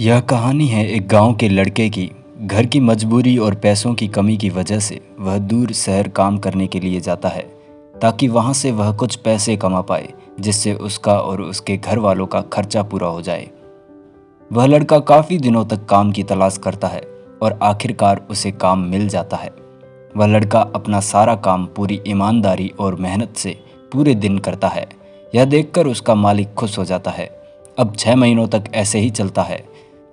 यह कहानी है एक गांव के लड़के की। घर की मजबूरी और पैसों की कमी की वजह से वह दूर शहर काम करने के लिए जाता है ताकि वहां से वह कुछ पैसे कमा पाए, जिससे उसका और उसके घर वालों का खर्चा पूरा हो जाए। वह लड़का काफ़ी दिनों तक काम की तलाश करता है और आखिरकार उसे काम मिल जाता है। वह लड़का अपना सारा काम पूरी ईमानदारी और मेहनत से पूरे दिन करता है। यह देखकर उसका मालिक खुश हो जाता है। अब 6 महीनों तक ऐसे ही चलता है।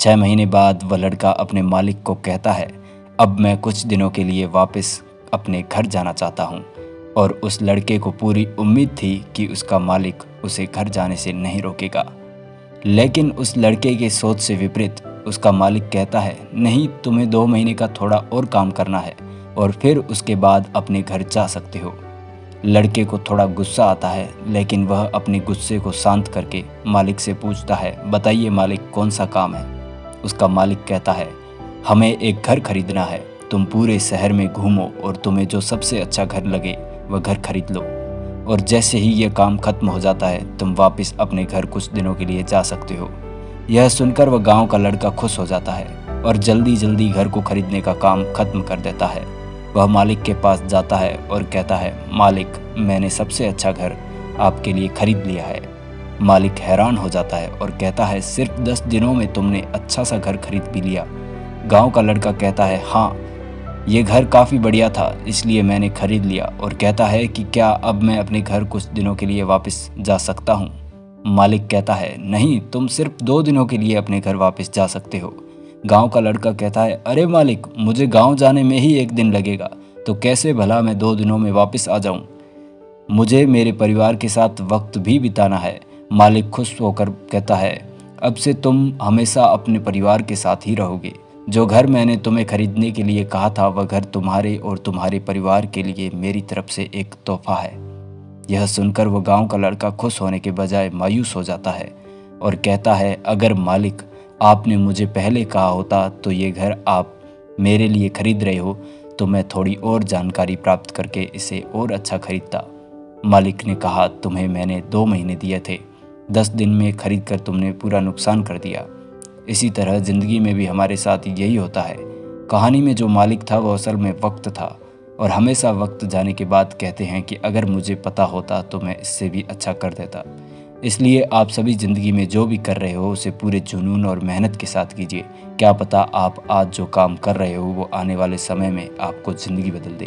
6 महीने बाद वह लड़का अपने मालिक को कहता है, अब मैं कुछ दिनों के लिए वापस अपने घर जाना चाहता हूँ। और उस लड़के को पूरी उम्मीद थी कि उसका मालिक उसे घर जाने से नहीं रोकेगा। लेकिन उस लड़के के सोच से विपरीत उसका मालिक कहता है, नहीं, तुम्हें 2 महीने का थोड़ा और काम करना है और फिर उसके बाद अपने घर जा सकते हो। लड़के को थोड़ा गुस्सा आता है, लेकिन वह अपने गुस्से को शांत करके मालिक से पूछता है, बताइए मालिक, कौन सा काम है। उसका मालिक कहता है, हमें एक घर खरीदना है। तुम पूरे शहर में घूमो और तुम्हें जो सबसे अच्छा घर लगे वह घर खरीद लो, और जैसे ही यह काम खत्म हो जाता है तुम वापस अपने घर कुछ दिनों के लिए जा सकते हो। यह सुनकर वह गांव का लड़का खुश हो जाता है और जल्दी जल्दी घर को खरीदने का काम खत्म कर देता है। वह मालिक के पास जाता है और कहता है, मालिक, मैंने सबसे अच्छा घर आपके लिए खरीद लिया है। मालिक हैरान हो जाता है और कहता है, सिर्फ 10 दिनों में तुमने अच्छा सा घर खरीद भी लिया। गांव का लड़का कहता है, हाँ, ये घर काफ़ी बढ़िया था इसलिए मैंने खरीद लिया। और कहता है कि क्या अब मैं अपने घर कुछ दिनों के लिए वापस जा सकता हूँ। मालिक कहता है, नहीं, तुम सिर्फ 2 दिनों के लिए अपने घर वापस जा सकते हो। गांव का लड़का कहता है, अरे मालिक, मुझे गांव जाने में ही 1 दिन लगेगा, तो कैसे भला मैं 2 दिनों में वापस आ जाऊं। मुझे मेरे परिवार के साथ वक्त भी बिताना है। मालिक खुश होकर कहता है, अब से तुम हमेशा अपने परिवार के साथ ही रहोगे। जो घर मैंने तुम्हें खरीदने के लिए कहा था वह घर तुम्हारे और तुम्हारे परिवार के लिए मेरी तरफ से एक तोहफा है। यह सुनकर वह गांव का लड़का खुश होने के बजाय मायूस हो जाता है और कहता है, अगर मालिक, आपने मुझे पहले कहा होता तो ये घर आप मेरे लिए खरीद रहे हो तो मैं थोड़ी और जानकारी प्राप्त करके इसे और अच्छा खरीदता। मालिक ने कहा, तुम्हें मैंने 2 महीने दिए थे, 10 दिन में खरीद कर तुमने पूरा नुकसान कर दिया। इसी तरह ज़िंदगी में भी हमारे साथ यही होता है। कहानी में जो मालिक था वो असल में वक्त था, और हमेशा वक्त जाने के बाद कहते हैं कि अगर मुझे पता होता तो मैं इससे भी अच्छा कर देता। इसलिए आप सभी ज़िंदगी में जो भी कर रहे हो उसे पूरे जुनून और मेहनत के साथ कीजिए। क्या पता आप आज जो काम कर रहे हो वो आने वाले समय में आपको ज़िंदगी बदल दे।